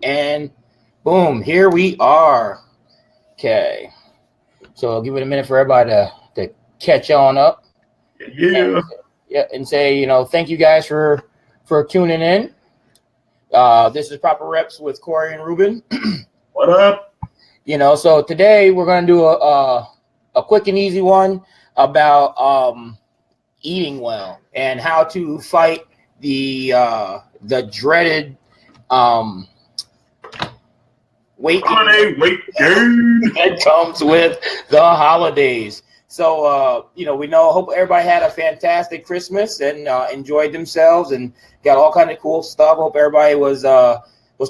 and boom, here we are. Okay. So I'll give it a minute for everybody to catch on up. Yeah. And say, thank you guys for tuning in. This is Proper Reps with Corey and Ruben. What up? So today we're going to do a quick and easy one about eating well and how to fight the dreaded weight gain that comes with the holidays. So, we hope everybody had a fantastic Christmas and enjoyed themselves and got all kind of cool stuff. Hope everybody was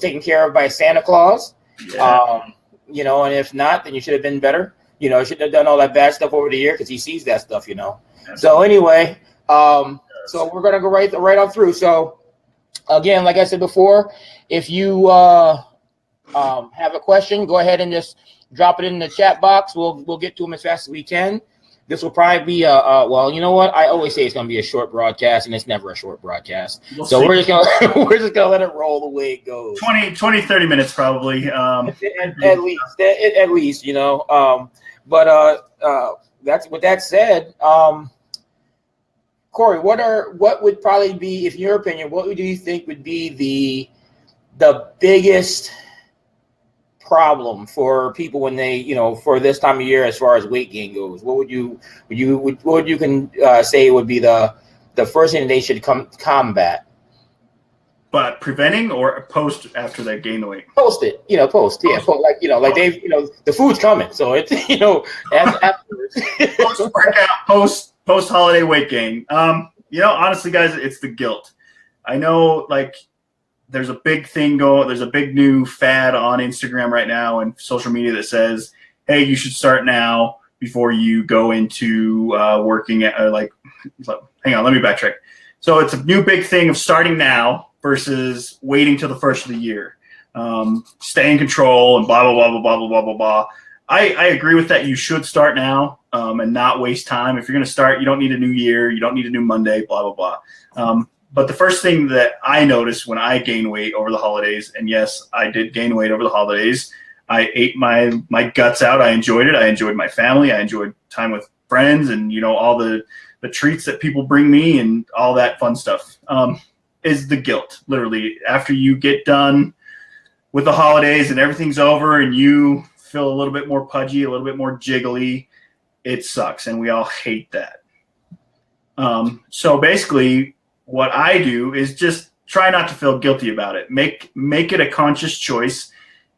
taken care of by Santa Claus. Yeah. And if not, then you should have been better. You shouldn't have done all that bad stuff over the year because he sees that stuff, So anyway, so we're going to go right on through. So again, like I said before, if you have a question, go ahead and just drop it in the chat box. We'll get to them as fast as we can. This will probably be well, you know what? I always say it's going to be a short broadcast, and it's never a short broadcast. We're just gonna let it roll the way it goes. 20, 30 minutes probably. At least, But that's with that said. Corey, what would probably be, in your opinion, what do you think would be the biggest problem for people when they, for this time of year as far as weight gain goes? What would you say would be the first thing they should combat? But preventing or post after they gain the weight? Post it, post. Like they've, the food's coming, so it's, afterwards. Post workout, post holiday weight gain. Honestly, guys, it's the guilt. I know, like, there's a big thing going. There's a big new fad on Instagram right now and social media that says, "Hey, you should start now before you go into working at hang on, let me backtrack. So it's a new big thing of starting now versus waiting till the first of the year. Stay in control and blah blah blah blah blah blah blah blah blah. I agree with that. You should start now and not waste time. If you're going to start, you don't need a new year. You don't need a new Monday. Blah blah blah. But the first thing that I noticed when I gained weight over the holidays, and yes, I did gain weight over the holidays, I ate my guts out. I enjoyed it. I enjoyed my family. I enjoyed time with friends and, all the treats that people bring me and all that fun stuff, is the guilt. Literally, after you get done with the holidays and everything's over and you feel a little bit more pudgy, a little bit more jiggly, it sucks. And we all hate that. So basically, what I do is just try not to feel guilty about it. Make it a conscious choice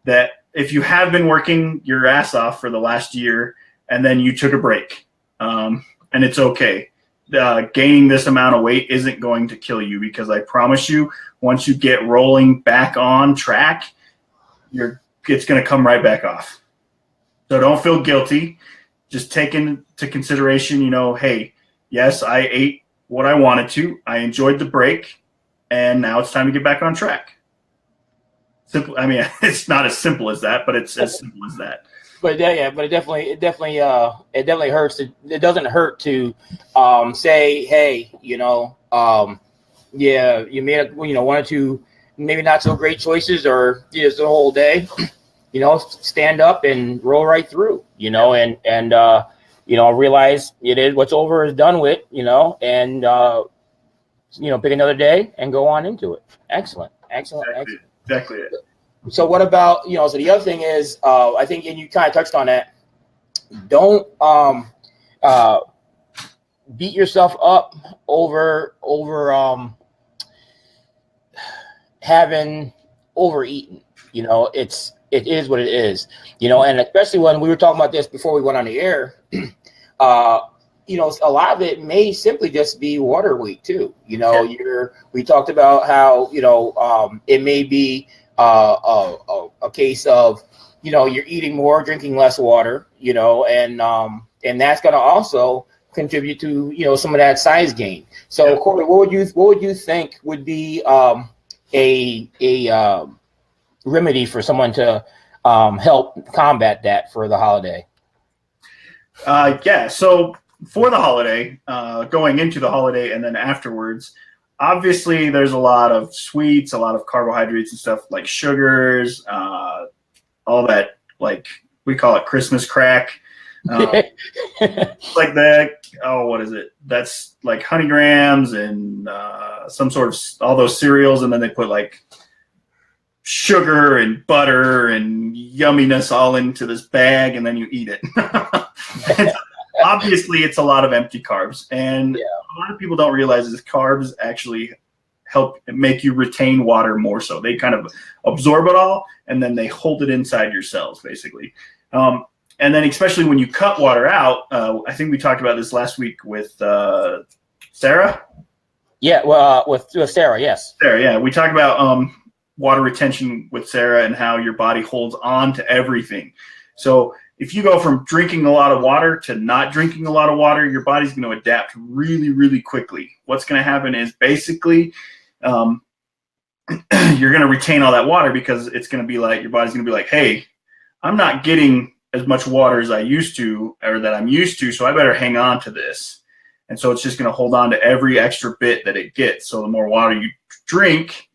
that if you have been working your ass off for the last year and then you took a break, and it's okay. Gaining this amount of weight isn't going to kill you, because I promise you, once you get rolling back on track, it's going to come right back off. So don't feel guilty. Just take into consideration, hey, yes, I ate what I wanted to. I enjoyed the break, and now it's time to get back on track. Simple. I mean, it's not as simple as that, but it's as simple as that. But it definitely hurts. It doesn't hurt to say, hey, you made one or two maybe not so great choices, or just the whole day, stand up and roll right through, and realize it is what's over is done with, and pick another day and go on into it. Excellent. Exactly it. So what about, so the other thing is, I think, and you kind of touched on that, don't beat yourself up over having overeaten. It is what it is, and especially when we were talking about this before we went on the air, a lot of it may simply just be water weight too. We talked about how, it may be a case of, you're eating more, drinking less water, and that's going to also contribute to, some of that size gain. So Corey, what would you think would be a remedy for someone to help combat that for the holiday? So for the holiday, going into the holiday and then afterwards, obviously there's a lot of sweets, a lot of carbohydrates and stuff like sugars, all that, like we call it Christmas crack. Like that. Oh, what is it? That's like Honey Grams and some sort of all those cereals, and then they put like sugar and butter and yumminess all into this bag, and then you eat it. Obviously, it's a lot of empty carbs, and a lot of people don't realize is carbs actually help make you retain water more so. They kind of absorb it all, and then they hold it inside your cells, basically. And then especially when you cut water out, I think we talked about this last week with Sarah. Yeah, well, with Sarah, yes. Sarah, yeah. We talked about water retention with Sarah and how your body holds on to everything. So if you go from drinking a lot of water to not drinking a lot of water, your body's going to adapt really, really quickly. What's going to happen is basically you're going to retain all that water because it's going to be like your body's going to be like, hey, I'm not getting as much water as I used to or that I'm used to, so I better hang on to this. And so it's just going to hold on to every extra bit that it gets. So the more water you drink,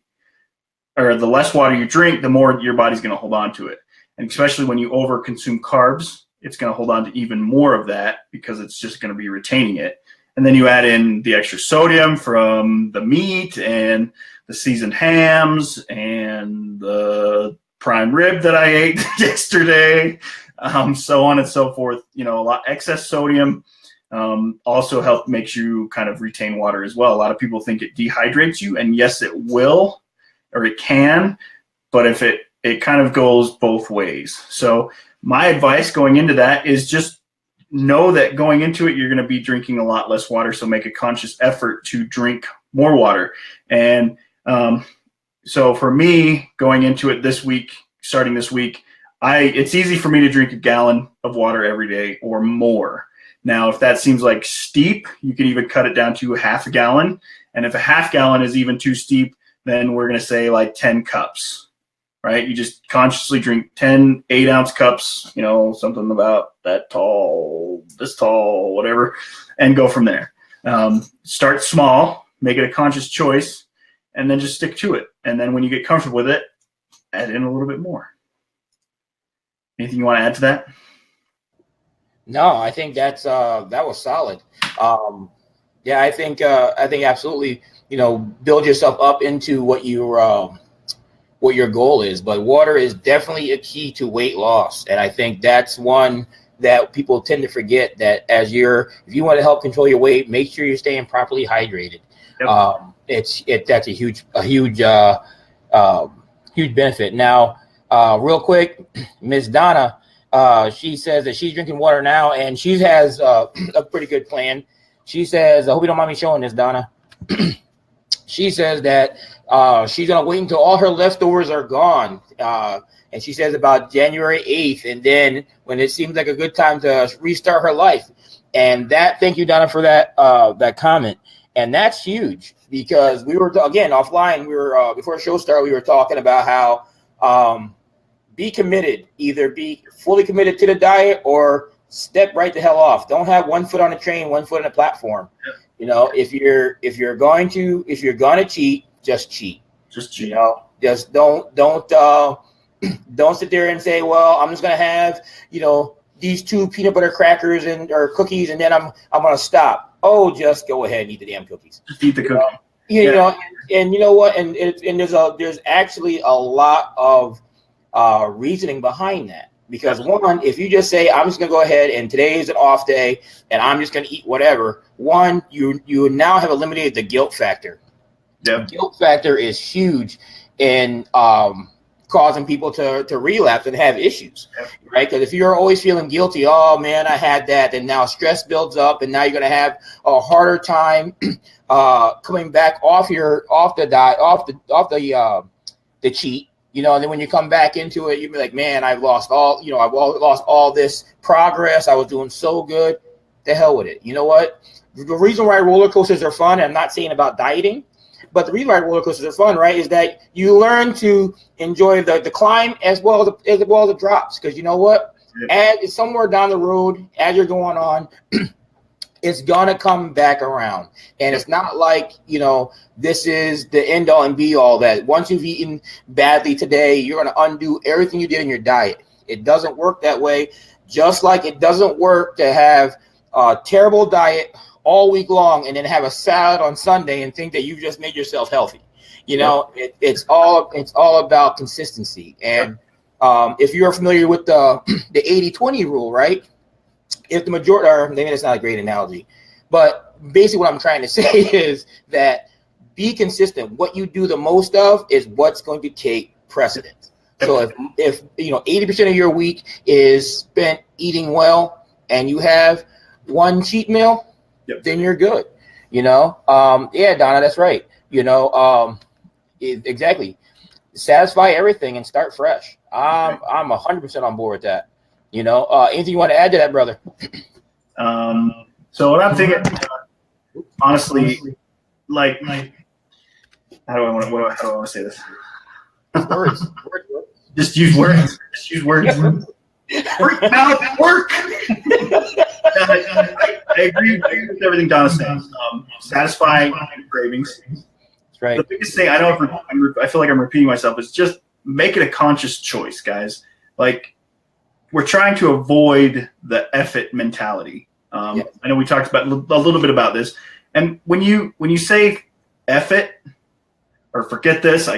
or the less water you drink, the more your body's going to hold on to it. And especially when you overconsume carbs, it's going to hold on to even more of that because it's just going to be retaining it. And then you add in the extra sodium from the meat and the seasoned hams and the prime rib that I ate yesterday, so on and so forth. You know, a lot excess sodium also makes you kind of retain water as well. A lot of people think it dehydrates you, and yes, it will, or it can, but if it kind of goes both ways. So my advice going into that is just know that going into it, you're going to be drinking a lot less water. So make a conscious effort to drink more water. And so for me, going into it this week, starting this week, it's easy for me to drink a gallon of water every day or more. Now, if that seems like steep, you can even cut it down to half a gallon. And if a half gallon is even too steep, then we're going to say like 10 cups, right? You just consciously drink 10 8-ounce cups, you know, something about that tall, this tall, whatever, and go from there. Start small, make it a conscious choice, and then just stick to it. And then when you get comfortable with it, add in a little bit more. Anything you want to add to that? No, I think that was solid. Yeah, I think absolutely, you know, build yourself up into what your goal is. But water is definitely a key to weight loss, and I think that's one that people tend to forget. That if you want to help control your weight, make sure you're staying properly hydrated. Yep. That's a huge benefit. Now, real quick, Miss Donna, she says that she's drinking water now, and she has a pretty good plan. She says, I hope you don't mind me showing this, Donna. She says that she's going to wait until all her leftovers are gone. And she says about January 8th, and then when it seems like a good time to restart her life. And thank you, Donna, for that comment. And that's huge because we were, again, offline, before the show started, we were talking about how be committed, either be fully committed to the diet or step right the hell off. Don't have one foot on the train, one foot on the platform. Yeah. You know, if you're going to cheat, just cheat. Just cheat. You know, just don't sit there and say, well, I'm just gonna have, you know, these 2 peanut butter crackers or cookies, and then I'm gonna stop. Oh, just go ahead and eat the damn cookies. Just eat the cookie. You know, and you know what? And there's actually a lot of reasoning behind that. Because one, if you just say, I'm just going to go ahead and today is an off day and I'm just going to eat whatever, one, you now have eliminated the guilt factor. Yeah. The guilt factor is huge in causing people to relapse and have issues, right? Because if you're always feeling guilty, oh man, I had that, and now stress builds up, and now you're going to have a harder time coming back off the diet, off the cheat. You know, and then when you come back into it, you'll be like, man, I've lost all this progress. I was doing so good. The hell with it. You know what? The reason why roller coasters are fun, and I'm not saying about dieting, but the reason why roller coasters are fun, right, is that you learn to enjoy the climb as well as the drops. Because you know what? As somewhere down the road, as you're going on, it's gonna come back around. And it's not like, this is the end all and be all that once you've eaten badly today, you're gonna undo everything you did in your diet. It doesn't work that way. Just like it doesn't work to have a terrible diet all week long and then have a salad on Sunday and think that you've just made yourself healthy. It's all about consistency. And if you're familiar with the 80-20 rule, right? If the majority, or maybe that's not a great analogy, but basically what I'm trying to say is that be consistent. What you do the most of is what's going to take precedence. So if 80% of your week is spent eating well and you have one cheat meal, then you're good. Yeah, Donna, that's right. Exactly. Satisfy everything and start fresh. I'm 100% on board with that. Anything you want to add to that, brother? So what I'm thinking, honestly, like, how do I want to say this? Words. Just use words. Just use words. Work. I agree with everything Donna's saying. Satisfy cravings. That's right. The biggest thing, I know I feel like I'm repeating myself, is just make it a conscious choice, guys. Like, we're trying to avoid the F it mentality. I know we talked about a little bit about this, and when you say F it or forget this,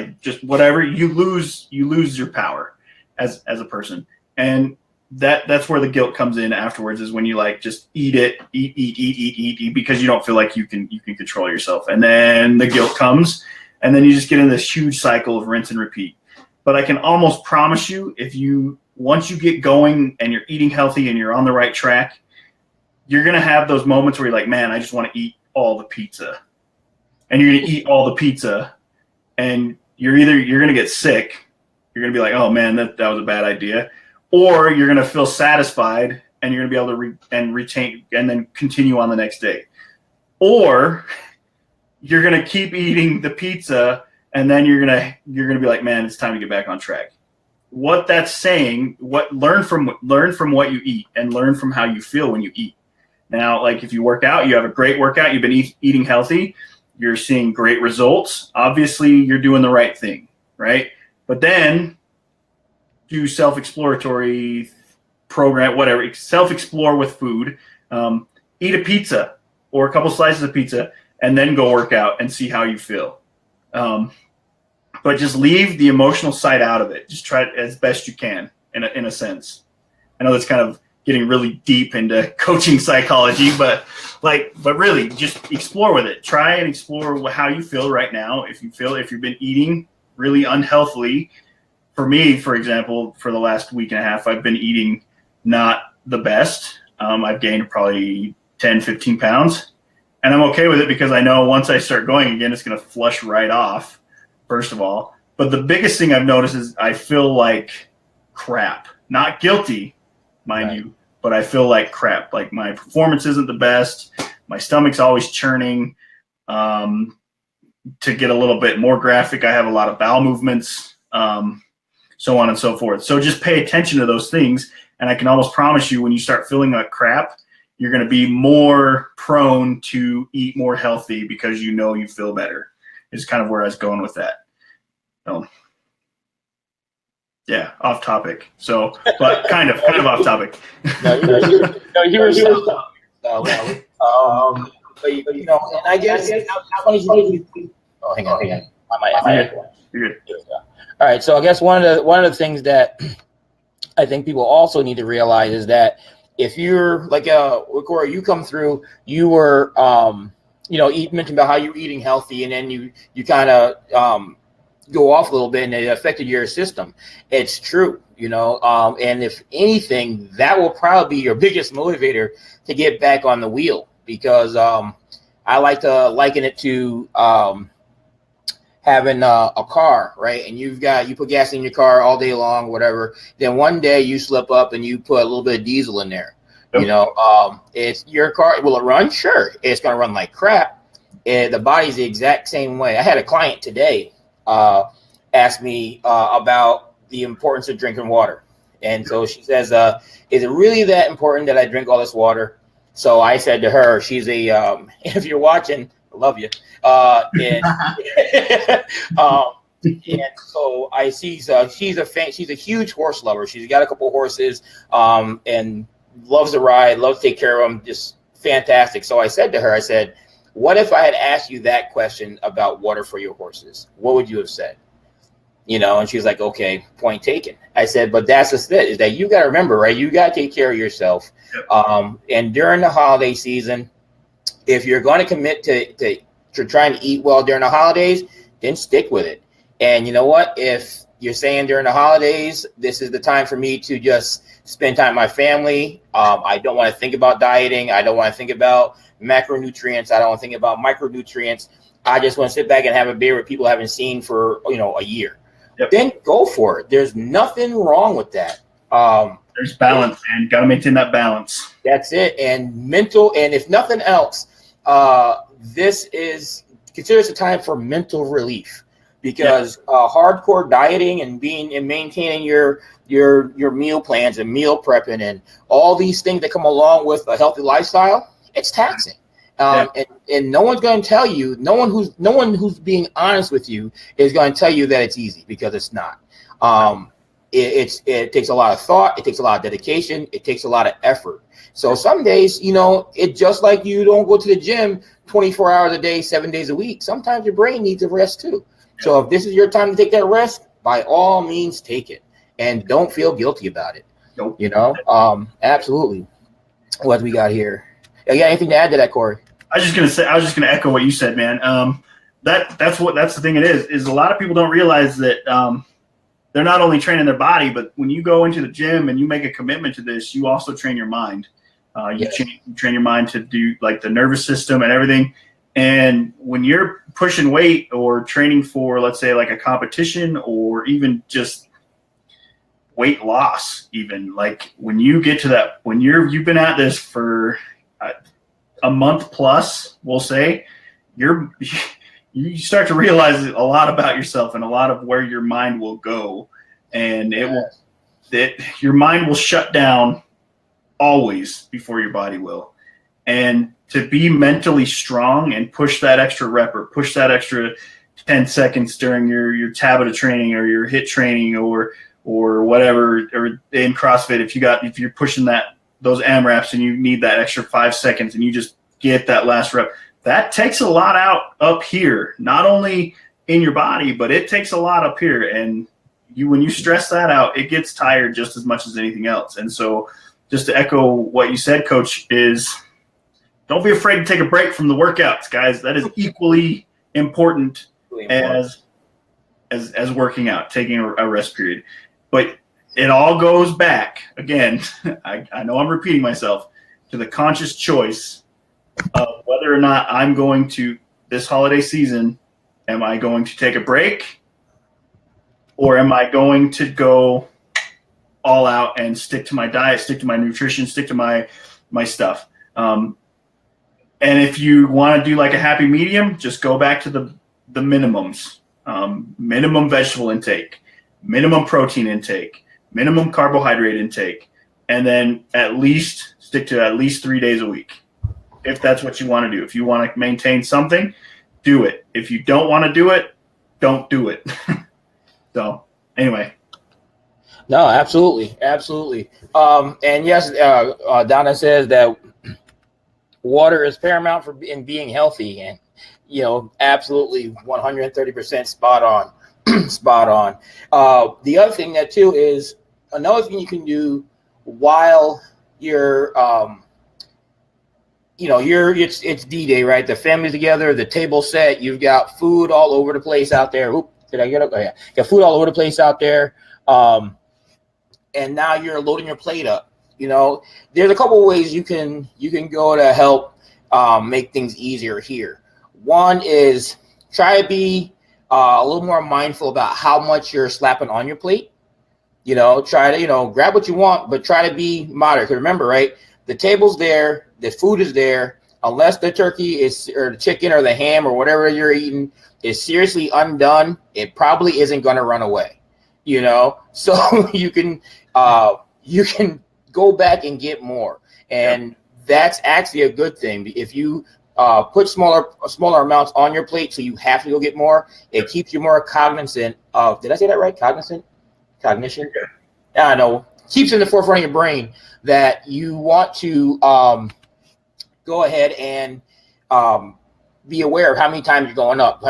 whatever, you lose your power as a person, and that's where the guilt comes in afterwards. Is when you just eat because you don't feel like you can control yourself, and then the guilt comes, and then you just get in this huge cycle of rinse and repeat. But I can almost promise you, once you get going and you're eating healthy and you're on the right track, you're going to have those moments where you're like, man, I just want to eat all the pizza. And you're going to eat all the pizza, and you're going to get sick. You're going to be like, oh man, that was a bad idea. Or you're going to feel satisfied and you're going to be able to retain and then continue on the next day. Or you're going to keep eating the pizza, and then you're going to be like, man, it's time to get back on track. What that's saying, learn from what you eat and learn from how you feel when you eat. Now, like if you work out, you have a great workout, you've been eating healthy, you're seeing great results. Obviously, you're doing the right thing, right? But then do self-exploratory program, whatever, self-explore with food. Eat a pizza or a couple slices of pizza, and then go work out and see how you feel. But just leave the emotional side out of it. Just try it as best you can, in a sense. I know that's kind of getting really deep into coaching psychology, but really just explore with it. Try and explore how you feel right now. If you've been eating really unhealthily, for me, for example, for the last week and a half, I've been eating not the best. I've gained probably 10, 15 pounds, and I'm okay with it because I know once I start going again, it's going to flush right off. First of all, but the biggest thing I've noticed is I feel like crap. Not guilty, mind you, but I feel like crap. Like my performance isn't the best. My stomach's always churning. To get a little bit more graphic, I have a lot of bowel movements, so on and so forth. So just pay attention to those things, and I can almost promise you when you start feeling like crap, you're going to be more prone to eat more healthy because you feel better. Is kind of where I was going with that. Yeah, off topic. So, but kind of off topic. You were so. But and I guess. Oh, hang on. I might. You're good. All right. So I guess one of the things that I think people also need to realize is that if you're like Corey, you come through, you were you mentioned about how you're eating healthy, and then you kind of go off a little bit, and it affected your system. It's true, and if anything, that will probably be your biggest motivator to get back on the wheel, because I like to liken it to having a car, right? And you put gas in your car all day long, whatever. Then one day you slip up and you put a little bit of diesel in there. It's your car. Will it run? Sure. It's going to run like crap. The body's the exact same way. I had a client today ask me about the importance of drinking water. And so she says, is it really that important that I drink all this water? So I said to her, she's a if you're watching, I love you. And and so I see she's a fan. She's a huge horse lover. She's got a couple horses, and loves to ride, loves to take care of them. Just fantastic. So I said to her, I said, "What if I had asked you that question about water for your horses? What would you have said?" And she's like, "Okay, point taken." I said, "But that's just it. Is that you got to remember, right? You got to take care of yourself. And during the holiday season, if you're going to commit to trying to eat well during the holidays, then stick with it. And you know what? If you're saying during the holidays, this is the time for me to just spend time with my family. I don't want to think about dieting. I don't want to think about macronutrients. I don't want to think about micronutrients. I just want to sit back and have a beer with people I haven't seen for, a year." Yep. Then go for it. There's nothing wrong with that. There's balance, man. Got to maintain that balance. That's it. And mental, and if nothing else, this is considered a time for mental relief, because hardcore dieting and maintaining your meal plans and meal prepping and all these things that come along with a healthy lifestyle, it's taxing. And no one's going to tell you, no one who's being honest with you is going to tell you that it's easy, because it's not. It takes a lot of thought. It takes a lot of dedication. It takes a lot of effort. So some days, it's just like you don't go to the gym 24 hours a day, 7 days a week. Sometimes your brain needs a rest too. So if this is your time to take that rest, by all means, take it, and don't feel guilty about it. Nope. Absolutely. What do we got here? You got anything to add to that, Corey? I was just gonna echo what you said, man. That's the thing. It is a lot of people don't realize that they're not only training their body, but when you go into the gym and you make a commitment to this, you also train your mind. You train your mind to do like the nervous system and everything. And when you're pushing weight or training for, let's say, like a competition, or even just weight loss, even like when you get to that, when you've been at this for a month plus, we'll say, you start to realize a lot about yourself and a lot of where your mind will go, and your mind will shut down always before your body will. And to be mentally strong and push that extra rep or push that extra 10 seconds during your Tabata training or your HIIT training or whatever, or in CrossFit, if you're pushing those AMRAPs and you need that extra 5 seconds and you just get that last rep, that takes a lot out up here, not only in your body, but it takes a lot up here. And when you stress that out, it gets tired just as much as anything else. And so just to echo what you said, Coach, is don't be afraid to take a break from the workouts, guys. That is equally important as working out, taking a rest period. But it all goes back, again, I know I'm repeating myself, to the conscious choice of whether or not I'm going to, this holiday season, am I going to take a break, or am I going to go all out and stick to my diet, stick to my nutrition, stick to my stuff. And if you want to do like a happy medium, just go back to the minimums. Minimum vegetable intake, minimum protein intake, minimum carbohydrate intake, and then at least stick to at least 3 days a week. If that's what you want to do. If you want to maintain something, do it. If you don't want to do it, don't do it. So anyway. No, absolutely. Absolutely. And yes, Donna says that water is paramount in being healthy, and, absolutely 130% spot on. Spot on. The other thing that too is another thing you can do while you're, it's D-Day, right? The family's together, the table's set, you've got food all over the place out there. Oop, did I get up? Oh, yeah. Got food all over the place out there. And now you're loading your plate up. There's a couple of ways you can go to help make things easier here. One is try to be a little more mindful about how much you're slapping on your plate. Try to, grab what you want, but try to be moderate. Because remember, right, the table's there, the food is there. Unless the turkey or the chicken or the ham or whatever you're eating is seriously undone, it probably isn't going to run away. So you can go back and get more. And that's actually a good thing. If you put smaller amounts on your plate, so you have to go get more, it keeps you more cognizant of. Did I say that right? Cognition. Yeah, I know. Keeps in the forefront of your brain that you want to go ahead and be aware of how many times you're going up.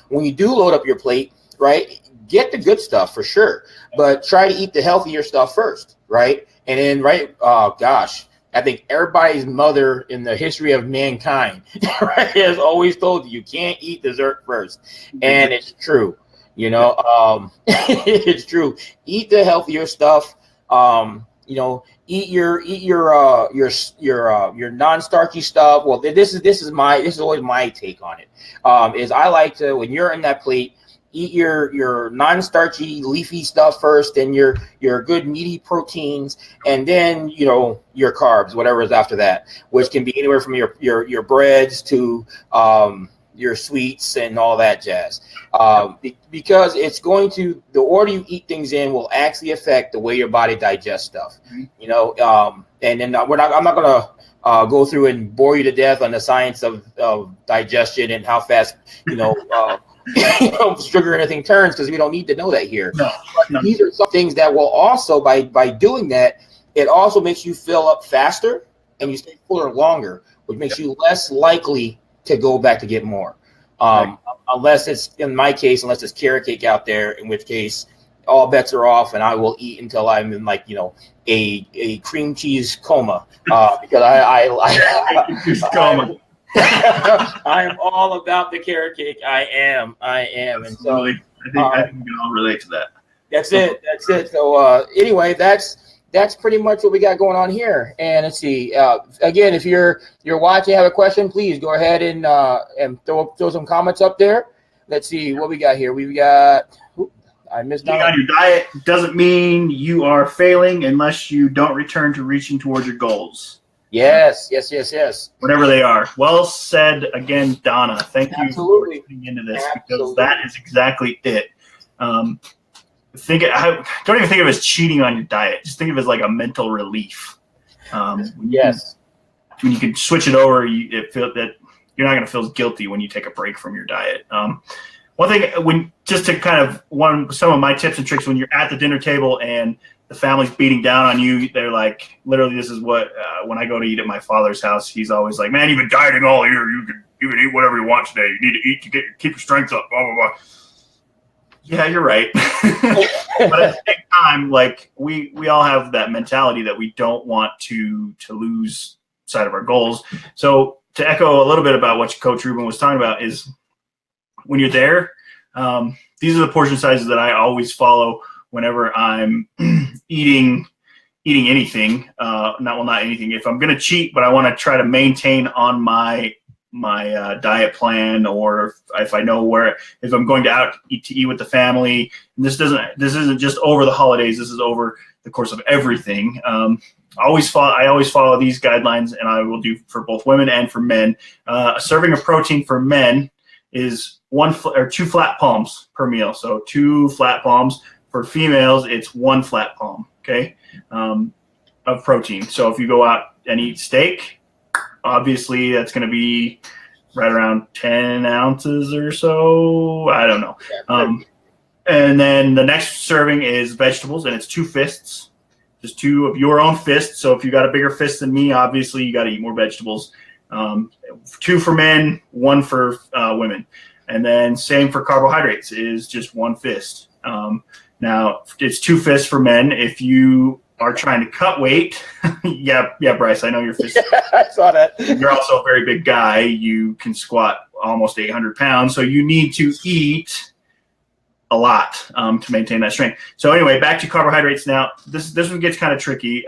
When you do load up your plate, right? Get the good stuff for sure, but try to eat the healthier stuff first, right? And then, right? Oh gosh, I think everybody's mother in the history of mankind, right, has always told you can't eat dessert first, and it's true. It's true. Eat the healthier stuff. Eat your non-starchy stuff. Well, this is always my take on it. Is I like to, when you're in that plate, eat your non-starchy leafy stuff first, and your good meaty proteins, and then your carbs, whatever is after that, which can be anywhere from your breads to your sweets and all that jazz, because it's going to, the order you eat things in will actually affect the way your body digests stuff. And then I'm not gonna go through and bore you to death on the science of digestion and how fast sugar and everything turns, because we don't need to know that here. No. These are some things that will also, by doing that, it also makes you fill up faster and you stay fuller longer, which makes you less likely to go back to get more. Right. Unless it's, in my case, unless it's carrot cake out there, in which case all bets are off, and I will eat until I'm in a cream cheese coma, because I I am all about the carrot cake. I am, and so I think we can all relate to that. That's it. So anyway, that's pretty much what we got going on here. And let's see. Again, if you're watching, have a question, please go ahead and throw some comments up there. Let's see what we got here. We got. I missed out. On your diet doesn't mean you are failing unless you don't return to reaching towards your goals. Yes. Whatever they are. Well said again, Donna. Thank you for tuning into this, because that is exactly it. Don't even think of it as cheating on your diet. Just think of it as like a mental relief. Yes. When you can switch it over, it feel that you're not going to feel guilty when you take a break from your diet. One thing, just to kind of some of my tips and tricks when you're at the dinner table and the family's beating down on you, they're like, literally, this is what when I go to eat at my father's house, he's always like, "Man, you've been dieting all year. You can eat whatever you want today. You need to eat to keep your strength up." Blah blah blah. Yeah, you're right. But at the same time, like we all have that mentality that we don't want to lose sight of our goals. So to echo a little bit about what Coach Ruben was talking about is, when you're there, these are the portion sizes that I always follow whenever I'm eating anything. Not anything. If I'm going to cheat, but I want to try to maintain on my diet plan, or if I know if I'm going to eat with the family, and this isn't just over the holidays. This is over the course of everything. I always follow these guidelines, and I will do for both women and for men. A serving of protein for men is 2 flat palms per meal. So 2 flat palms. For females, it's 1 flat palm. Okay, of protein. So if you go out and eat steak, obviously that's going to be right around 10 ounces or so. I don't know. And then the next serving is vegetables, and it's 2 fists, just 2 of your own fists. So if you got a bigger fist than me, obviously you got to eat more vegetables. 2 for men, 1 for women. And then same for carbohydrates, is just 1 fist. Now it's 2 fists for men. If you are trying to cut weight, yeah, Bryce, I know your fist. I saw that. You're also a very big guy. You can squat almost 800 pounds, so you need to eat a lot to maintain that strength. So anyway, back to carbohydrates now. This one gets kind of tricky.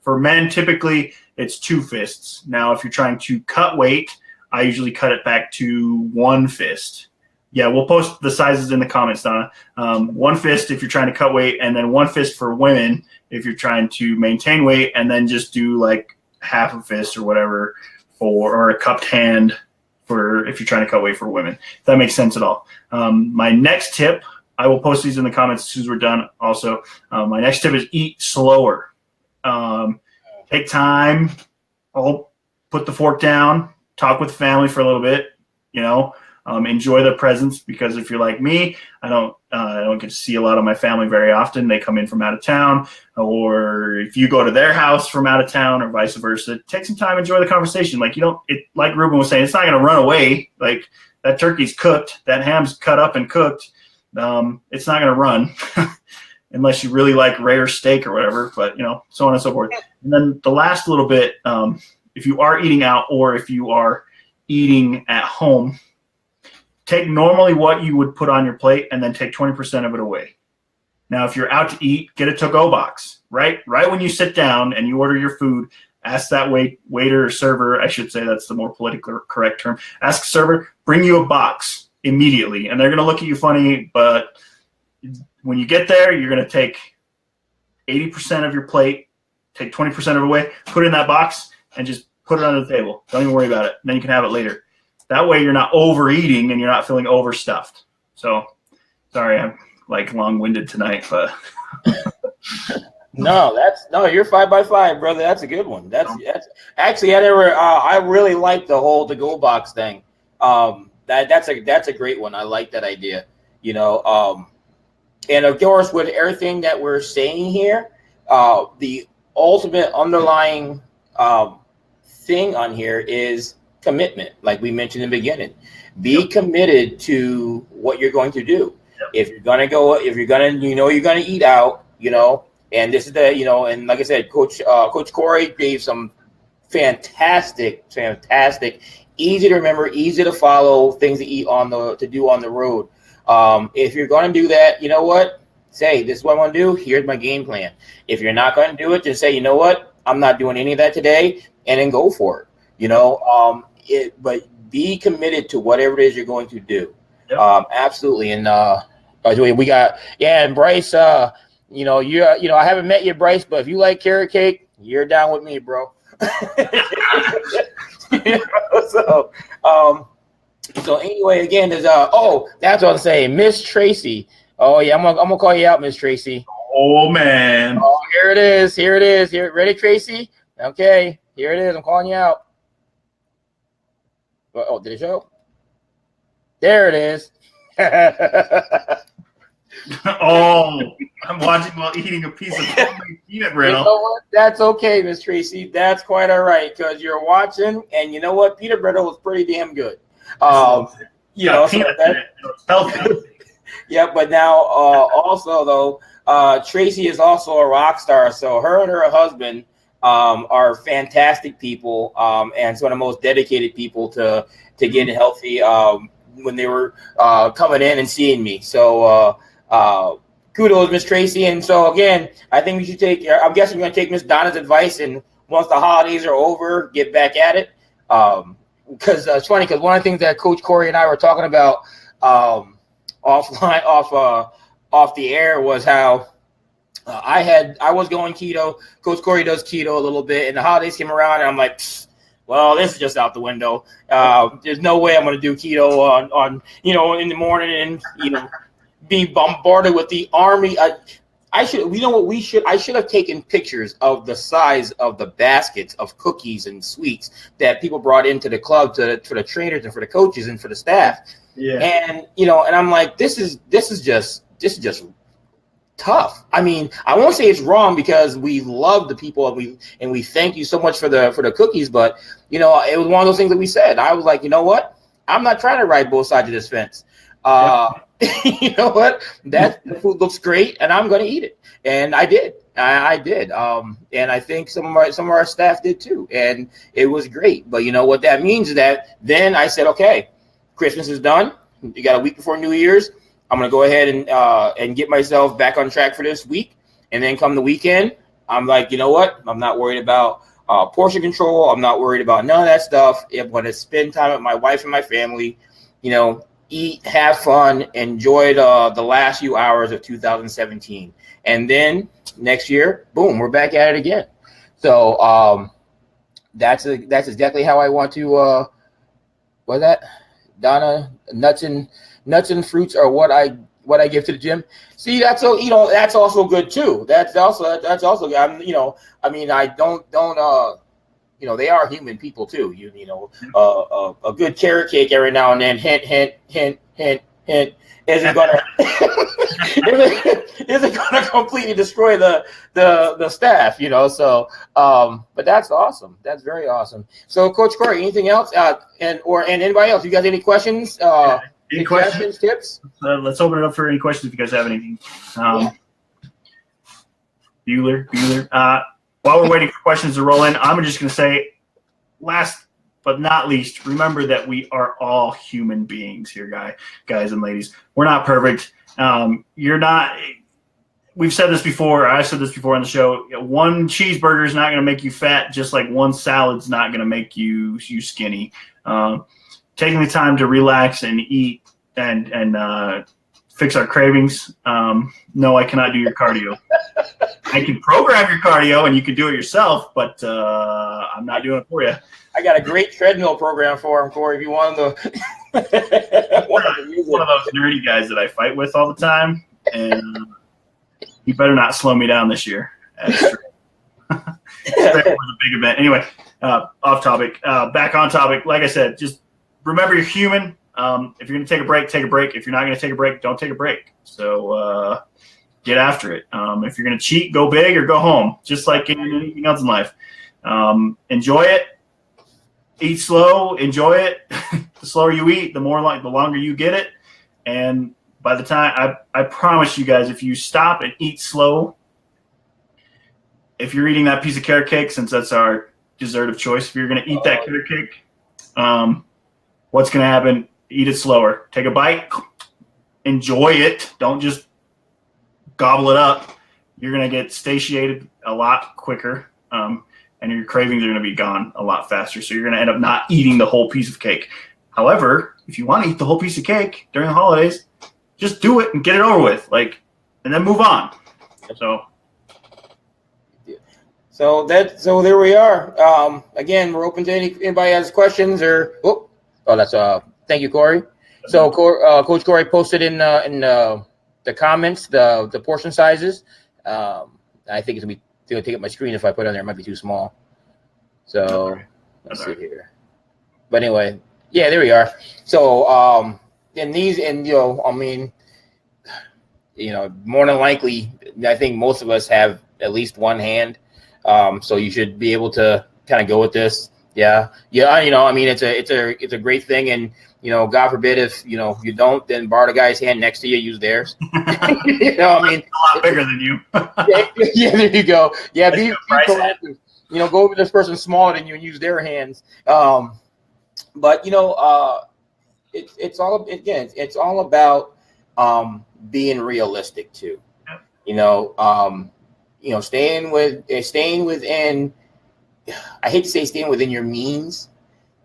For men, typically it's 2 fists. Now, if you're trying to cut weight, I usually cut it back to 1 fist. Yeah, we'll post the sizes in the comments, Donna. 1 fist if you're trying to cut weight, and then 1 fist for women if you're trying to maintain weight, and then just do like half a fist or whatever or a cupped hand for if you're trying to cut weight for women. If that makes sense at all. My next tip, I will post these in the comments as soon as we're done also. My next tip is eat slower. Take time. I'll put the fork down, talk with family for a little bit, enjoy their presence, because if you're like me, I don't get to see a lot of my family very often. They come in from out of town, or if you go to their house from out of town, or vice versa, take some time, enjoy the conversation. Like like Ruben was saying, it's not going to run away. Like that turkey's cooked, that ham's cut up and cooked. It's not going to run unless you really like rare steak or whatever, but so on and so forth. And then the last little bit, if you are eating out or if you are eating at home, take normally what you would put on your plate and then take 20% of it away. Now, if you're out to eat, get a to-go box, right? Right when you sit down and you order your food, ask that waiter or server, I should say that's the more politically correct term, ask server, bring you a box immediately. And they're going to look at you funny, but when you get there, you're going to take 80% of your plate, take 20% of it away, put it in that box, and just put it on the table. Don't even worry about it. Then you can have it later. That way you're not overeating and you're not feeling overstuffed. So, sorry, I'm like long-winded tonight, but No, you're 5x5, brother. That's a good one. That's actually I really like the whole to-go box thing. That's a great one. I like that idea. And of course, with everything that we're saying here, the ultimate underlying thing on here is commitment. Like we mentioned in the beginning, be committed to what you're going to do. If you're gonna you're gonna eat out, and this is and like I said, Coach Corey gave some fantastic, easy to remember, easy to follow things to do on the road. If you're gonna do that, you know what? Say, this is what I want to do. Here's my game plan. If you're not going to do it, just say, you know what? I'm not doing any of that today, and then go for it. But be committed to whatever it is you're going to do. Yep. Absolutely. And we got and Bryce. I haven't met you, Bryce, but if you like carrot cake, you're down with me, bro. So anyway, again, there's that's what I'm saying, Miss Tracy. Oh yeah, I'm gonna call you out, Miss Tracy. Oh man. Oh, here it is. Here, ready, Tracy? Okay, here it is. I'm calling you out. Oh, did it show? There it is. Oh, I'm watching while eating a piece of peanut brittle. You know what? That's okay, Miss Tracy. That's quite all right, because you're watching, and you know what? Peanut brittle was pretty damn good. It's healthy. Yeah, but now also though, Tracy is also a rock star. So her and her husband are fantastic people, and some of the most dedicated people to getting healthy. When they were coming in and seeing me, so kudos, Miss Tracy. And so again, I think we should I'm guessing we're going to take Miss Donna's advice, and once the holidays are over, get back at it. Because it's funny, because one of the things that Coach Corey and I were talking about off the air was how I was going keto. Coach Corey does keto a little bit, and the holidays came around, and I'm like, well, this is just out the window. There's no way I'm going to do keto on in the morning and be bombarded with the army. I should have taken pictures of the size of the baskets of cookies and sweets that people brought into the club for the trainers and for the coaches and for the staff. Yeah. And and I'm like, this is just tough. I mean, I won't say it's wrong, because we love the people and we thank you so much for the cookies, but it was one of those things that we said. I was like, you know what? I'm not trying to ride both sides of this fence. You know what? The food looks great, and I'm going to eat it, and I did. I did. And I think some of our staff did too, and it was great. But you know what that means is that then I said, okay, Christmas is done. You got a week before New Year's. I'm going to go ahead and get myself back on track for this week, and then come the weekend, I'm like, you know what? I'm not worried about portion control. I'm not worried about none of that stuff. I'm going to spend time with my wife and my family. Eat, have fun, enjoy the last few hours of 2017. And then next year, boom, we're back at it again. So that's exactly how I want to what's that? Donna, nuts and fruits are what I give to the gym. See, that's that's also good too. That's also good. I don't they are human people too. A good carrot cake every now and then, hint, hint, hint, hint, hint, isn't gonna isn't gonna completely destroy the staff. So but that's awesome. That's very awesome. So Coach Corey, anything else? And anybody else? You guys any questions? Any questions? Tips? Let's open it up for any questions if you guys have anything. Bueller. While we're waiting for questions to roll in, I'm just going to say, last but not least, remember that we are all human beings here, guys and ladies. We're not perfect. You're not. We've said this before. I said this before on the show. One cheeseburger is not going to make you fat, just like one salad's not going to make you skinny. Taking the time to relax and eat and fix our cravings. No, I cannot do your cardio. I can program your cardio and you can do it yourself, but I'm not doing it for you. I got a great treadmill program for him, Corey, if you want him to. One of those nerdy guys that I fight with all the time, and you better not slow me down this year. That's true. It was a big event. Anyway, off topic. Back on topic. Like I said, just remember you're human. If you're going to take a break, take a break. If you're not going to take a break, don't take a break. So get after it. If you're going to cheat, go big or go home, just like in anything else in life. Enjoy it. Eat slow. Enjoy it. The slower you eat, the longer you get it. And by the time, I promise you guys, if you stop and eat slow, if you're eating that piece of carrot cake, since that's our dessert of choice, if you're going to eat that carrot cake, what's going to happen? Eat it slower. Take a bite. Enjoy it. Don't just gobble it up. You're going to get satiated a lot quicker, and your cravings are going to be gone a lot faster. So you're going to end up not eating the whole piece of cake. However, if you want to eat the whole piece of cake during the holidays, just do it and get it over with, and then move on. So there we are. Again, we're open to anybody has questions or that's thank you, Corey. So Coach Corey posted in the comments the portion sizes. I think it's gonna take up my screen if I put it on there. It might be too small. So let's see here. But anyway, yeah, there we are. So more than likely, I think most of us have at least one hand. So you should be able to kind of go with this. Yeah. It's a great thing. And, God forbid if, you don't, then borrow the guy's hand next to you, use theirs. A lot bigger than you. Yeah, there you go. Yeah. Be proactive. Go with this person smaller than you and use their hands. But it's all about being realistic too. Staying within, I hate to say staying within your means,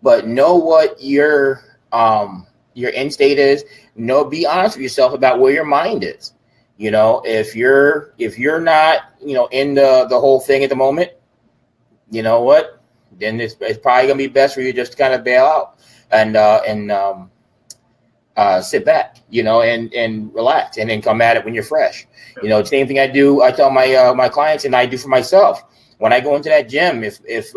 but know what your end state is. Be honest with yourself about where your mind is. If you're not, in the whole thing at the moment, you know what? Then it's probably gonna be best for you just to kind of bail out and sit back, and relax, and then come at it when you're fresh. Same thing I tell my clients and I do for myself. When I go into that gym, if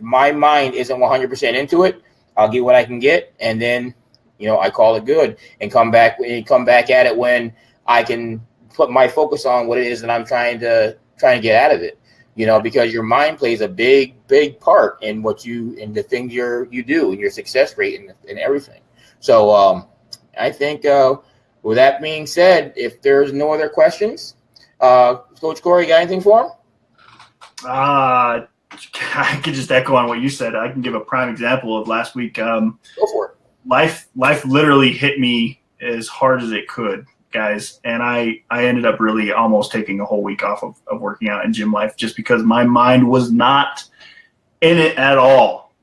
my mind isn't 100% into it, I'll get what I can get, and then I call it good and come back at it when I can put my focus on what it is that I'm trying to get out of it. Because your mind plays a big part in in the things you do and your success rate and everything. So I think with that being said, if there's no other questions, Coach Corey, you got anything for him? I could just echo on what you said. I can give a prime example of last week. Go for it. Life literally hit me as hard as it could, guys. And I ended up really almost taking a whole week off of working out in gym life just because my mind was not in it at all.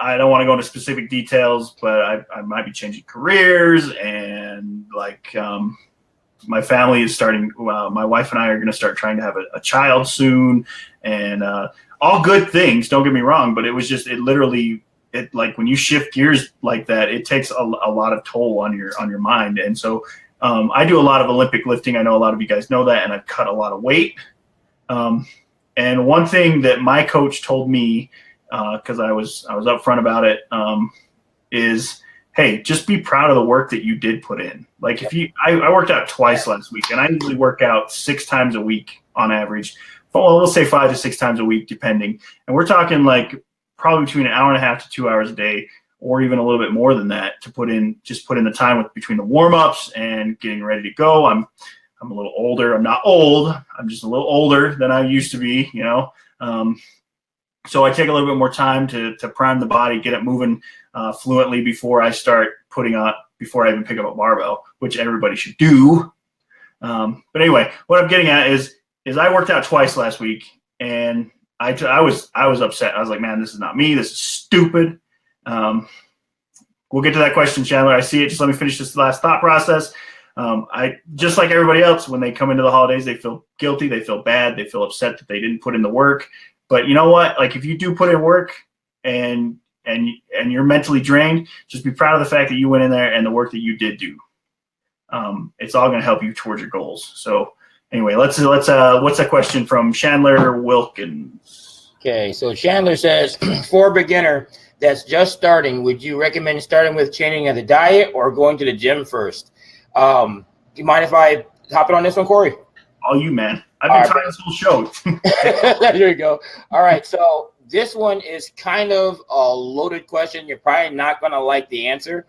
I don't want to go into specific details, but I might be changing careers and my family is starting. My wife and I are going to start trying to have a child soon, and all good things. Don't get me wrong, but it was just literally when you shift gears like that, it takes a lot of toll on your mind. And so I do a lot of Olympic lifting. I know a lot of you guys know that, and I've cut a lot of weight. And And one thing that my coach told me, because I was upfront about it, is, hey, just be proud of the work that you did put in. Like I worked out twice last week, and I usually work out 6 times a week on average. Well, we'll say 5 to 6 times a week, depending. And we're talking like probably between an hour and a half to 2 hours a day, or even a little bit more than that, to put in the time between the warm-ups and getting ready to go. I'm a little older. I'm not old. I'm just a little older than I used to be, so I take a little bit more time to prime the body, get it moving fluently before I even pick up a barbell, which everybody should do. But anyway, what I'm getting at is I worked out twice last week, and I was upset. I was like, man, this is not me. This is stupid. We'll get to that question, Chandler. I see it. Just let me finish this last thought process. I just like everybody else, when they come into the holidays, they feel guilty, they feel bad, they feel upset that they didn't put in the work. But you know what? Like, if you do put in work and you're mentally drained, just be proud of the fact that you went in there and the work that you did do. It's all going to help you towards your goals. So anyway, what's a question from Chandler Wilkins? Okay, so Chandler says, for a beginner that's just starting, would you recommend starting with changing of the diet or going to the gym first? Do you mind if I hop in on this one, Corey? All you, man. I've been trying this whole show. There you go. All right, so this one is kind of a loaded question. You're probably not going to like the answer.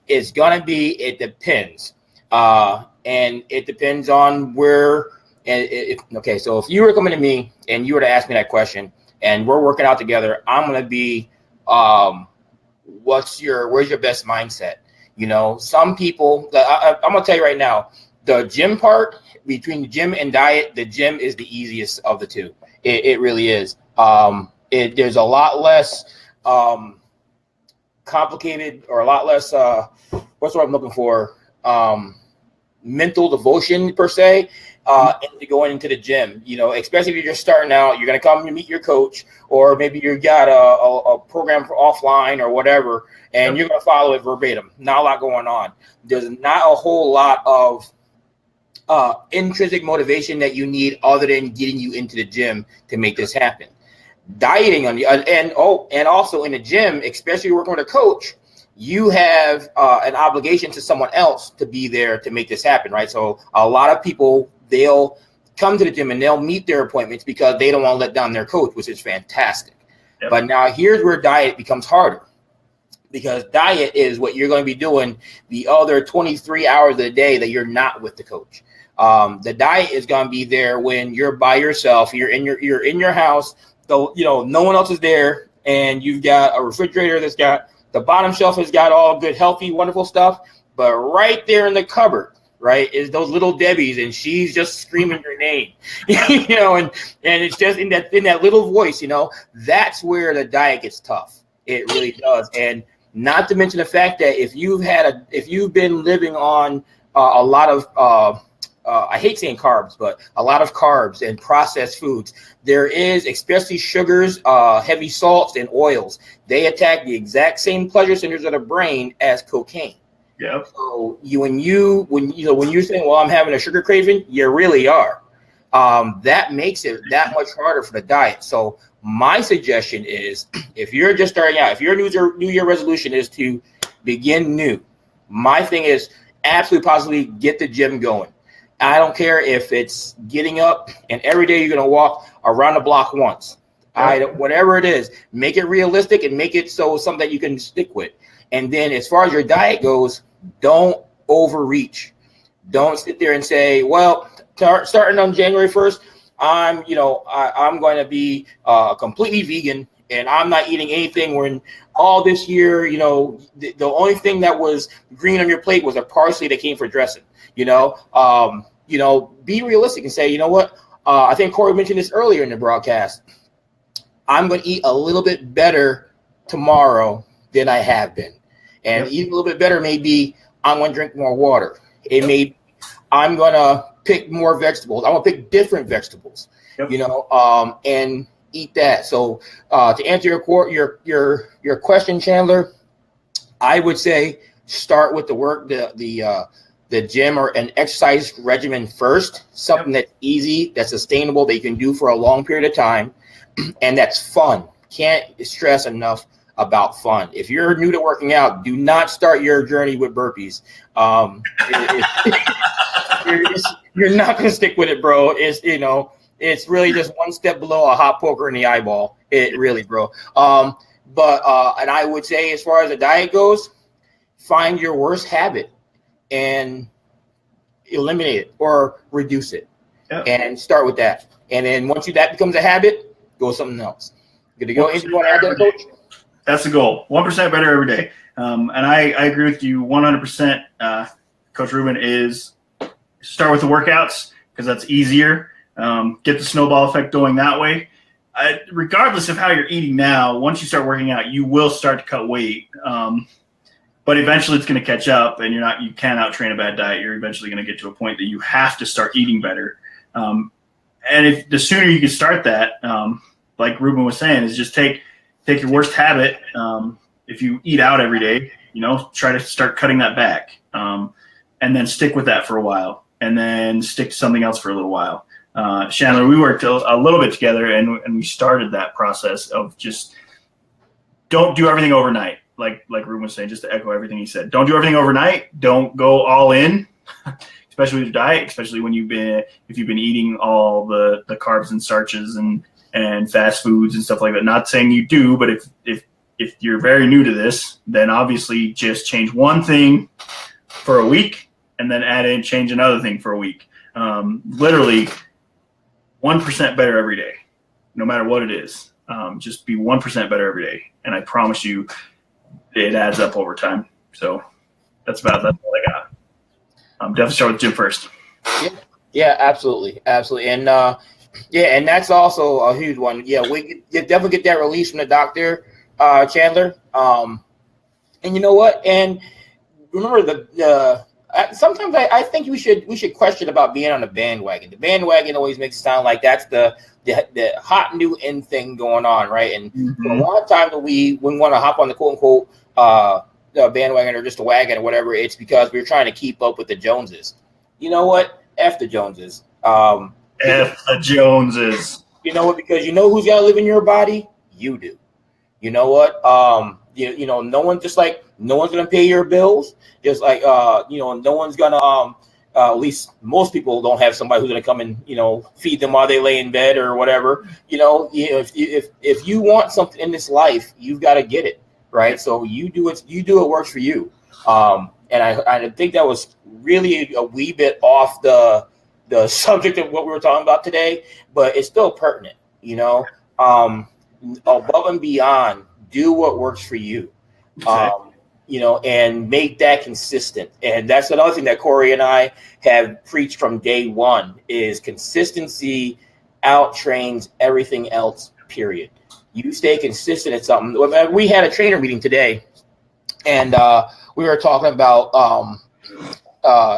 It's going to be, it depends. And it depends on where. Okay, so if you were coming to me and you were to ask me that question and we're working out together, I'm going to be, where's your best mindset? Some people, I'm going to tell you right now, the gym part, between the gym and diet, the gym is the easiest of the two. It really is. There's a lot less complicated, or a lot less, what's what I'm looking for? Mental devotion, per se, into going into the gym. Especially if you're just starting out, you're going to come and meet your coach, or maybe you got a program for offline or whatever, and you're going to follow it verbatim. Not a lot going on. There's not a whole lot of intrinsic motivation that you need other than getting you into the gym to make this happen. Dieting on the and also in the gym, especially working with a coach, you have an obligation to someone else to be there to make this happen, right? So a lot of people, they'll come to the gym and they'll meet their appointments because they don't want to let down their coach, which is fantastic. Yep. But now here's where diet becomes harder, because diet is what you're going to be doing the other 23 hours of the day that you're not with the coach. The diet is going to be there when you're by yourself, you're in your house, though, no one else is there, and you've got a refrigerator that's got, the bottom shelf has got all good, healthy, wonderful stuff, but right there in the cupboard, right, is those little Debbie's, and she's just screaming your name, and it's just in that little voice, that's where the diet gets tough. It really does. And not to mention the fact that if you've been living on a lot of I hate saying carbs, but a lot of carbs and processed foods. There is, especially sugars, heavy salts, and oils. They attack the exact same pleasure centers of the brain as cocaine. Yeah. So when you're saying, well, I'm having a sugar craving, you really are. That makes it that much harder for the diet. So my suggestion is, if you're just starting out, if your New Year resolution is to begin new, my thing is absolutely positively get the gym going. I don't care if it's getting up and every day you're going to walk around the block once. Whatever it is, make it realistic and make it so something that you can stick with. And then as far as your diet goes, don't overreach. Don't sit there and say, well, starting on January 1st, I'm going to be completely vegan and I'm not eating anything. When all this year, the only thing that was green on your plate was a parsley that came for dressing. Be realistic and say, what? I think Corey mentioned this earlier in the broadcast. I'm going to eat a little bit better tomorrow than I have been. And eat a little bit better may be I'm going to drink more water. I'm going to pick more vegetables. I'm going to pick different vegetables, and eat that. So to answer your question, Chandler, I would say start with the work, the the gym or an exercise regimen first, something that's easy, that's sustainable, that you can do for a long period of time, and that's fun. Can't stress enough about fun. If you're new to working out, do not start your journey with burpees. You're not going to stick with it, bro. It's really just one step below a hot poker in the eyeball. It really, bro. And I would say, as far as the diet goes, find your worst habit and eliminate it or reduce it, and start with that. And then once that becomes a habit, go with something else. Good to go. Anything you want to add there, Coach? That's the goal. 1% better every day. And I agree with you 100%. Coach Ruben, is start with the workouts because that's easier. Get the snowball effect going that way. Regardless of how you're eating now, once you start working out, you will start to cut weight. But eventually it's going to catch up, and you can't out-train a bad diet. You're eventually going to get to a point that you have to start eating better. And if the sooner you can start that, like Ruben was saying, is just take your worst habit. If you eat out every day, try to start cutting that back, and then stick with that for a while, and then stick to something else for a little while. Chandler, we worked a little bit together, and we started that process of just don't do everything overnight. Like Ruben was saying, just to echo everything he said, don't do everything overnight. Don't go all in, especially with your diet, especially when if you've been eating all the carbs and starches and fast foods and stuff like that. Not saying you do, but if you're very new to this, then obviously just change one thing for a week and then change another thing for a week. Literally 1% better every day, no matter what it is. Just be 1% better every day. And I promise you, it adds up over time. So that's all I got. Definitely start with the gym first. Yeah, absolutely. And and that's also a huge one. Yeah, you definitely get that release from the doctor, Chandler. And you know what? And remember sometimes I think we should question about being on the bandwagon. The bandwagon always makes it sound like that's the hot new in thing going on, right? And a lot of times when we want to hop on the quote unquote the bandwagon or just a wagon or whatever, it's because we're trying to keep up with the Joneses. You know what? F the Joneses. F the Joneses. You know what? Because you know who's got to live in your body? You do. You know what? No one's gonna pay your bills. Just like no one's gonna at least most people don't have somebody who's gonna come and feed them while they lay in bed or whatever. If you want something in this life, you've got to get it, right? So you do what works for you. And I think that was really a wee bit off the subject of what we were talking about today, but it's still pertinent. Above and beyond, do what works for you. Exactly. And make that consistent. And that's another thing that Corey and I have preached from day one is consistency outtrains everything else, period. You stay consistent at something. We had a trainer meeting today, and we were talking about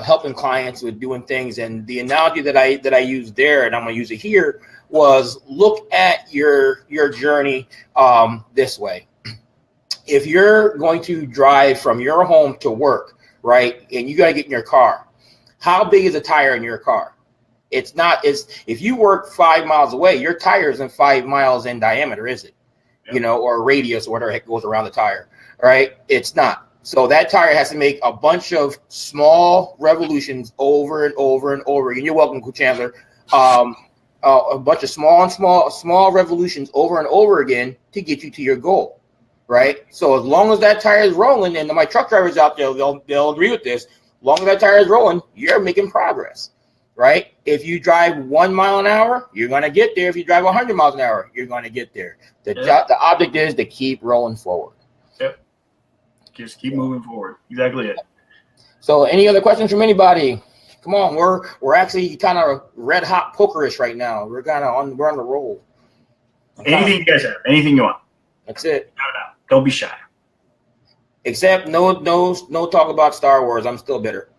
helping clients with doing things. And the analogy that I used there, and I'm going to use it here, was look at your journey this way. If you're going to drive from your home to work, right, and you got to get in your car, how big is a tire in your car? If you work 5 miles away, your tire isn't 5 miles in diameter, is it? Yep. Or radius or whatever goes around the tire, right? It's not. So that tire has to make a bunch of small revolutions over and over and over again. You're welcome, Chandler. A bunch of small revolutions over and over again to get you to your goal. Right. So as long as that tire is rolling, and my truck drivers out there, they'll agree with this. As long as that tire is rolling, you're making progress. Right. If you drive 1 mile an hour, you're going to get there. If you drive 100 miles an hour, you're going to get there. The object is to keep rolling forward. Yep. Just keep moving forward. Exactly it. So any other questions from anybody? Come on. We're actually kind of red hot pokerish right now. We're on the roll. Anything you guys have, anything you want. That's it. Don't be shy. Except no talk about Star Wars. I'm still bitter.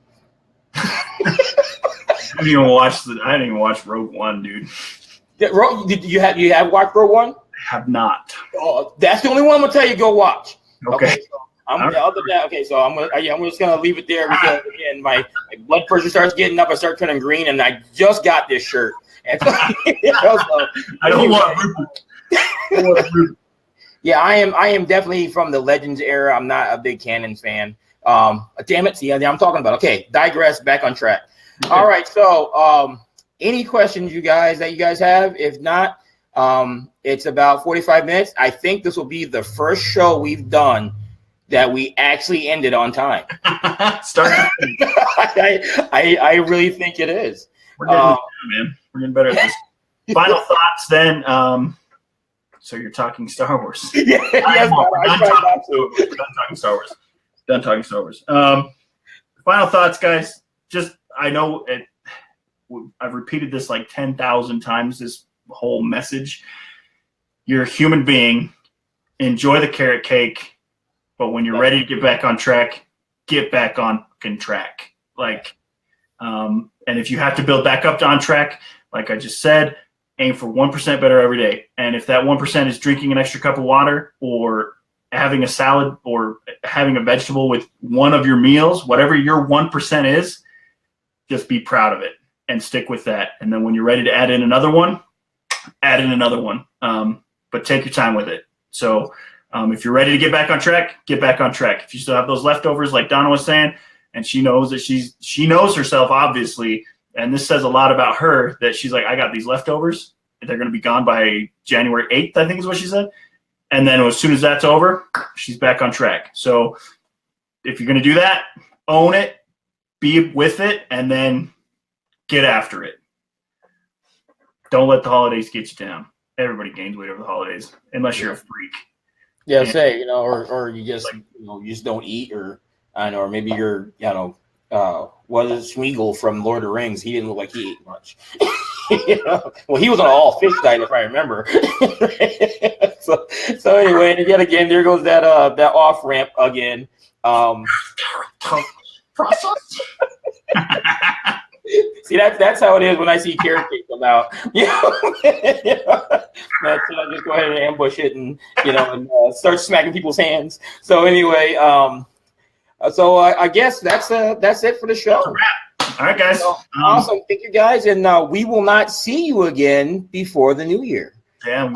I didn't even watch Rogue One, dude. You have watched Rogue One? I have not. Oh, that's the only one I'm gonna tell you go watch. Okay. So Other than that, okay, so I'm just gonna leave it there because again, my blood pressure starts getting up. I start turning green, and I just got this shirt. And so, I don't want Rupert. Yeah, I am definitely from the Legends era. I'm not a big Canon fan. Damn it, see, I'm talking about. Okay, digress. Back on track. All right, so any questions you guys have? If not, it's about 45 minutes. I think this will be the first show we've done that we actually ended on time. Start. I really think it is. We're getting man. We're getting better at this. Final thoughts, then. So you're talking Star Wars. Yeah, yes, I try not to. Done talking Star Wars. Final thoughts, guys. Just I know I've repeated this like 10,000 times. This whole message. You're a human being. Enjoy the carrot cake. But when you're ready to get back on track, get back on track. And if you have to build back up on track, like I just said, aim for 1% better every day. And if that 1% is drinking an extra cup of water or having a salad or having a vegetable with one of your meals, whatever your 1% is, just be proud of it and stick with that. And then when you're ready to add in another one, add in another one. But take your time with it. So if you're ready to get back on track, get back on track. If you still have those leftovers, like Donna was saying, and she knows that she knows herself, obviously, and this says a lot about her, that she's like, I got these leftovers. They're going to be gone by January 8th, I think is what she said. And then as soon as that's over, she's back on track. So if you're going to do that, own it, be with it, and then get after it. Don't let the holidays get you down. Everybody gains weight over the holidays, unless you're a freak. Yeah, say, or you just, you just don't eat, or I know, or maybe you're, what is Smeagol from Lord of the Rings? He didn't look like he ate much. Well, he was on an all fish diet, if I remember. so anyway, and yet again, there goes that off ramp again. See, that's how it is when I see carrot cake come out. Just go ahead and ambush it, and and start smacking people's hands. So anyway, so I guess that's it for the show. All right, guys. Awesome. Thank you, guys. And we will not see you again before the new year. Yeah.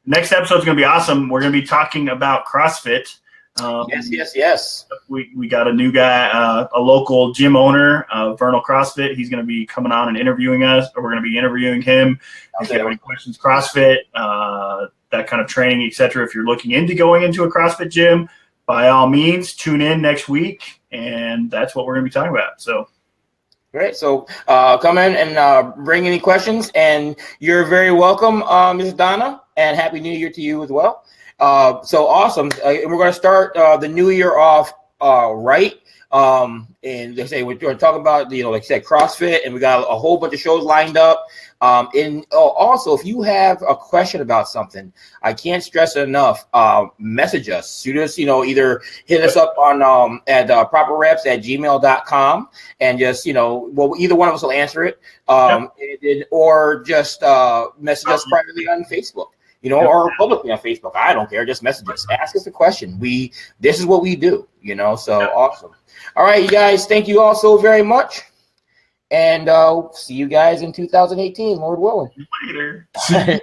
Next episode is going to be awesome. We're going to be talking about CrossFit. Yes. We got a new guy, a local gym owner, Vernal CrossFit. He's going to be coming on and interviewing us, or we're going to be interviewing him. If you have any questions, CrossFit, that kind of training, etc. If you're looking into going into a CrossFit gym, by all means, tune in next week, and that's what we're going to be talking about. So. Great. So come in and bring any questions, and you're very welcome, Ms. Donna, and Happy New Year to you as well. So awesome. We're going to start the new year off right. And they say we're going to talk about, like I said, CrossFit, and we got a whole bunch of shows lined up. And also, if you have a question about something, I can't stress it enough. Message us. Shoot us, either hit us up on at properreps@gmail.com, and just either one of us will answer it. Or just message us privately on Facebook. Or publicly on Facebook. I don't care. Just message us. Ask us a question. This is what we do. So awesome. All right, you guys. Thank you all so very much. And see you guys in 2018, Lord willing. Later. Bye.